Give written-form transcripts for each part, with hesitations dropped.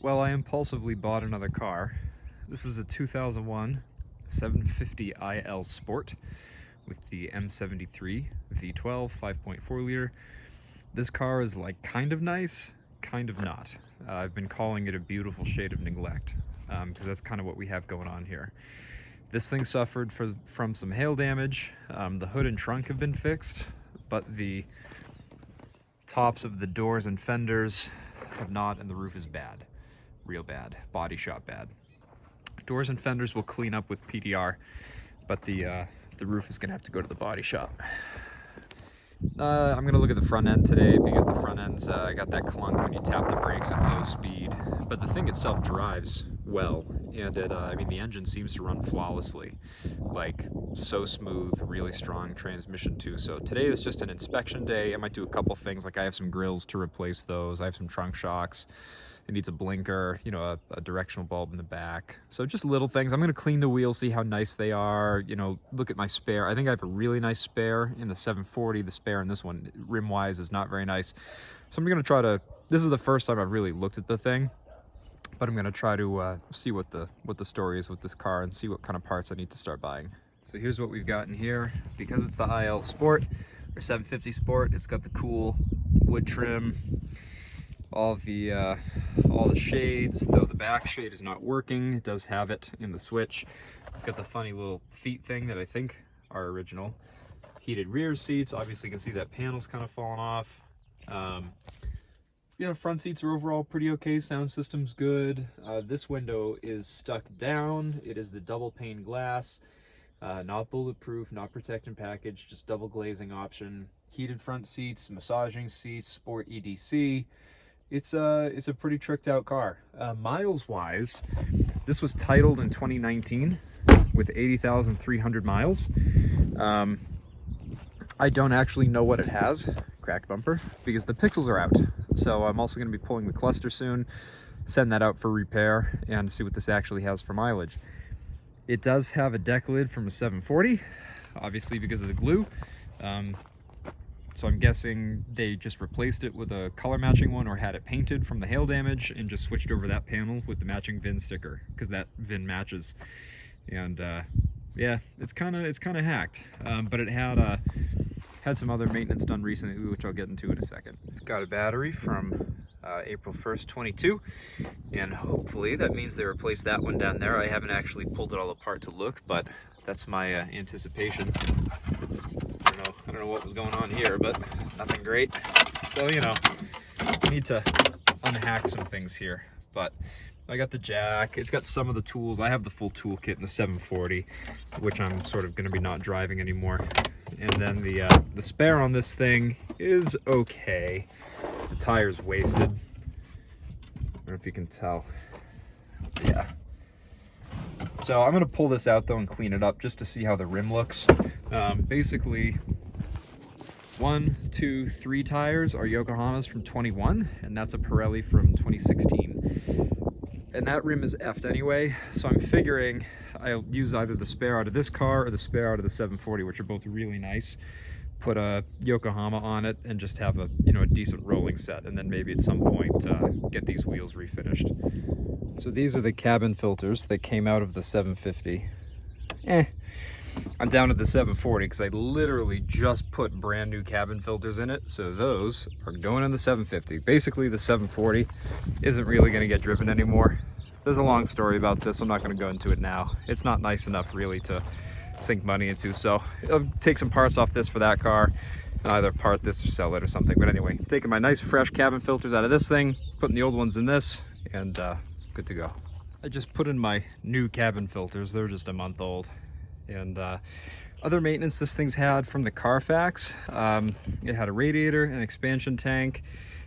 Well, I impulsively bought another car. This is a 2001 750 IL Sport with the M73 V12 5.4 liter. This car is like kind of nice, kind of not. I've been calling it a beautiful shade of neglect because that's kind of what we have going on here. This thing suffered from some hail damage. The hood and trunk have been fixed, but the tops of the doors and fenders have not, and the roof is bad. Real bad, body shop bad. Doors and fenders will clean up with PDR, but the roof is gonna have to go to the body shop. I'm gonna look at the front end today because the front end's got that clunk when you tap the brakes at low speed, but the thing itself drives well, and I mean, the engine seems to run flawlessly, like so smooth, really strong transmission too. So today is just an inspection day. I might do a couple things, like I have some grills to replace those. I have some trunk shocks. It needs a blinker, you know, a directional bulb in the back. So just little things. I'm gonna clean the wheels, see how nice they are, you know, look at my spare. I think I have a really nice spare in the 740. The spare in this one, rim-wise, is not very nice. So I'm gonna try to, this is the first time I've really looked at the thing, but I'm gonna try to see what the story is with this car and see what kind of parts I need to start buying. So here's what we've got in here. Because it's the IL Sport, or 750 Sport, it's got the cool wood trim, all the shades, though the back shade is not working. It does have it in the switch. It's got the funny little feet thing that I think are original. Heated rear seats, obviously you can see that panel's kind of fallen off. You know, front seats are overall pretty okay. Sound system's good. This window is stuck down. It is the double pane glass, not bulletproof, not protect and package, just double glazing option. Heated front seats, massaging seats, sport EDC. It's a pretty tricked out car. Miles wise, this was titled in 2019 with 80,300 miles. I don't actually know what it has, cracked bumper, because the pixels are out. So I'm also going to be pulling the cluster soon, send that out for repair, and see what this actually has for mileage. It does have a deck lid from a 740, obviously because of the glue. So I'm guessing they just replaced it with a color matching one, or had it painted from the hail damage and just switched over that panel with the matching VIN sticker, because that VIN matches. And yeah, it's kind of hacked. But it had some other maintenance done recently, which I'll get into in a second. It's got a battery from April 1st, 22, and hopefully that means they replaced that one down there. I haven't actually pulled it all apart to look, but that's my anticipation. I don't know what was going on here, but nothing great. So, you know, I need to unhack some things here. But I got the jack. It's got some of the tools. I have the full toolkit in the 740, which I'm sort of going to be not driving anymore. And then the spare on this thing is okay. The tire's wasted. I don't know if you can tell. Yeah. So I'm going to pull this out though and clean it up just to see how the rim looks. Basically, 1, 2, 3 tires are Yokohamas from 21, and that's a Pirelli from 2016. And that rim is effed anyway, so I'm figuring I'll use either the spare out of this car or the spare out of the 740, which are both really nice. Put a Yokohama on it and just have a, you know, a decent rolling set, and then maybe at some point get these wheels refinished. So these are the cabin filters that came out of the 750. I'm down at the 740 because I literally just put brand new cabin filters in it, so those are going in the 750. Basically the 740 isn't really going to get driven anymore. There's a long story about this. I'm not going to go into it now. It's not nice enough really to sink money into, so I'll take some parts off this for that car and either part this or sell it or something. But anyway, taking my nice fresh cabin filters out of this thing, putting the old ones in this, and good to go. I just put in my new cabin filters. They're just a month old. And other maintenance this thing's had from the Carfax, it had a radiator, an expansion tank,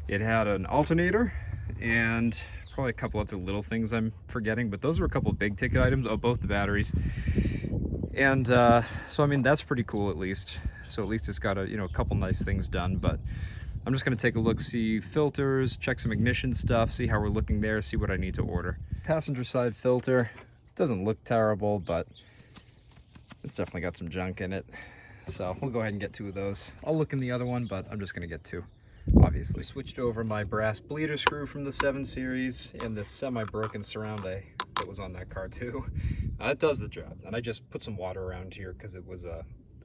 it had an alternator, and probably a couple other little things I'm forgetting, but those were a couple of big ticket items. Oh, both the batteries. And so I mean, that's pretty cool at least. So at least it's got a, you know, a couple nice things done. But I'm just going to take a look, see filters, check some ignition stuff, see how we're looking there, see what I need to order. Passenger side filter doesn't look terrible, but it's definitely got some junk in it. So we'll go ahead and get 2 of those. I'll look in the other one, but I'm just going to get 2. obviously. Switched over my brass bleeder screw from the 7 Series and this semi-broken surround that was on that car too. It does the job. And I just put some water around here because it was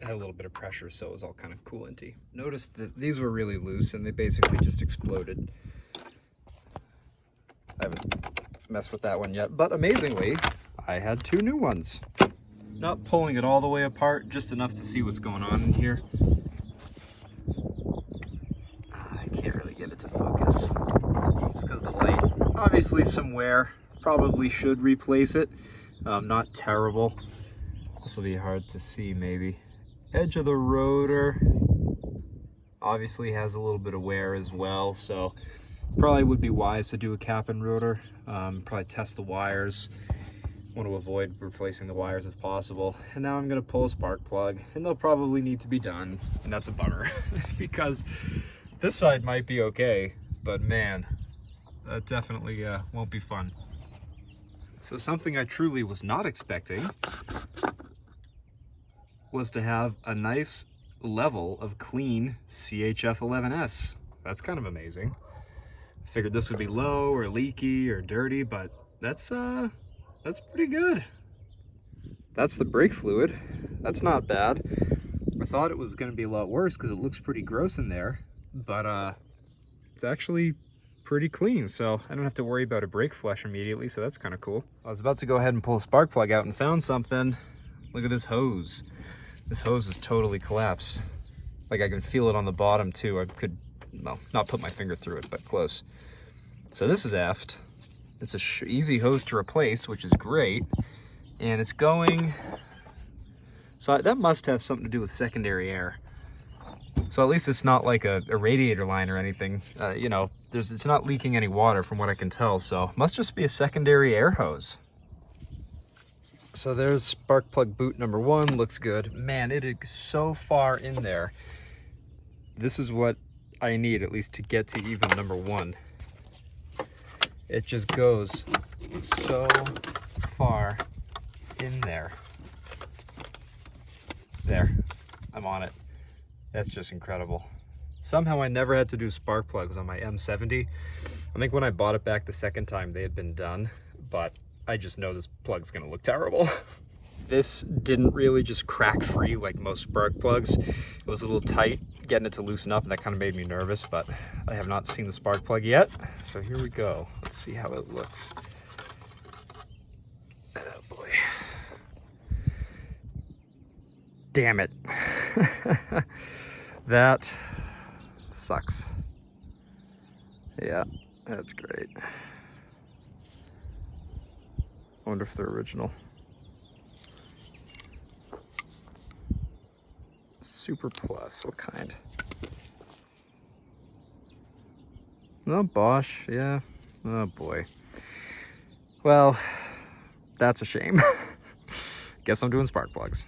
had a little bit of pressure, so it was all kind of coolanty. Notice that these were really loose and they basically just exploded. I haven't messed with that one yet, but amazingly, I had 2 new ones. Not pulling it all the way apart, just enough to see what's going on in here. I can't really get it to focus. It's because of the light. Obviously some wear. Probably should replace it. Not terrible. This will be hard to see maybe. Edge of the rotor obviously has a little bit of wear as well, so probably would be wise to do a cap and rotor. Probably test the wires. Want to avoid replacing the wires if possible. And now I'm going to pull a spark plug, and they'll probably need to be done, and that's a bummer because this side might be okay, but man, that definitely won't be fun. So something I truly was not expecting was to have a nice level of clean CHF11S. That's kind of amazing. I figured this would be low or leaky or dirty, but that's pretty good. That's the brake fluid. That's not bad. I thought it was going to be a lot worse because it looks pretty gross in there, but it's actually pretty clean, so I don't have to worry about a brake flush immediately, so that's kind of cool. I was about to go ahead and pull a spark plug out and found something. Look at this hose. This hose is totally collapsed. Like I can feel it on the bottom too. I could, well, not put my finger through it, but close. So this is effed. It's a easy hose to replace, which is great. And it's going, so that must have something to do with secondary air. So at least it's not like a radiator line or anything. You know, it's not leaking any water from what I can tell. So must just be a secondary air hose. So there's spark plug boot number 1, looks good. Man, it is so far in there. This is what I need at least to get to even number 1. It just goes so far in there. There, I'm on it. That's just incredible. Somehow I never had to do spark plugs on my M70. I think when I bought it back the second time, they had been done, but I just know this plug's gonna look terrible. This didn't really just crack free like most spark plugs. It was a little tight, getting it to loosen up, and that kind of made me nervous, but I have not seen the spark plug yet. So here we go. Let's see how it looks. Oh boy. Damn it. That sucks. Yeah, that's great. I wonder if they're original. Super Plus, what kind? Oh, Bosch, yeah. Oh boy. Well, that's a shame. Guess I'm doing spark plugs.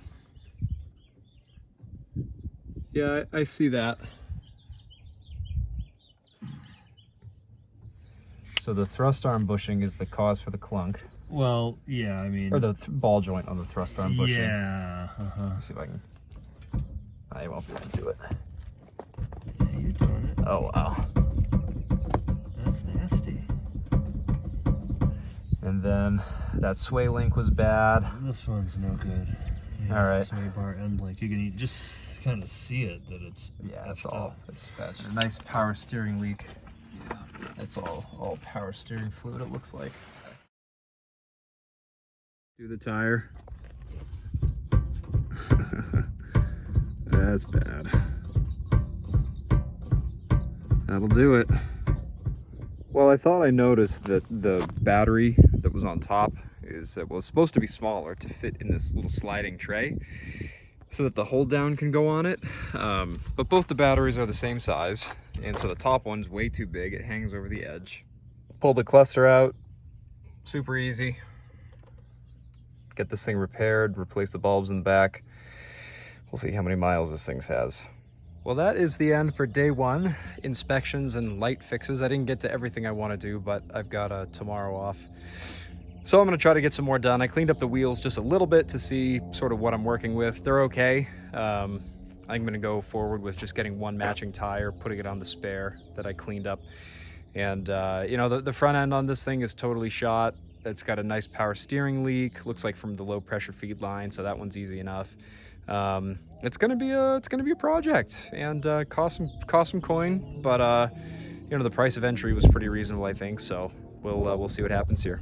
Yeah, I see that. So the thrust arm bushing is the cause for the clunk. Well, yeah, I mean... Or the ball joint on the thrust arm bushing. Yeah, Let's see if I can... I won't be able to do it. Yeah, you're doing it. Oh, wow. That's nasty. And then that sway link was bad. This one's no good. Yeah, all right. Sway bar end link. You can just kind of see it, that it's... Yeah, that's all. It's fetched. A nice power steering leak. Yeah. That's all power steering fluid, it looks like. Do the tire. That's bad. That'll do it. Well, I thought I noticed that the battery that was on top was supposed to be smaller to fit in this little sliding tray so that the hold down can go on it. But both the batteries are the same size, and so the top one's way too big. It hangs over the edge. Pull the cluster out, super easy. Get this thing repaired, replace the bulbs in the back. We'll see how many miles this thing has. Well, that is the end for day 1, inspections and light fixes. I didn't get to everything I want to do, but I've got tomorrow off. So I'm going to try to get some more done. I cleaned up the wheels just a little bit to see sort of what I'm working with. They're okay. I'm going to go forward with just getting one matching tire, putting it on the spare that I cleaned up. And you know, the front end on this thing is totally shot. It's got a nice power steering leak, looks like from the low pressure feed line, so that one's easy enough. It's gonna be a project, and cost some coin, but you know, the price of entry was pretty reasonable, I think. So we'll see what happens here.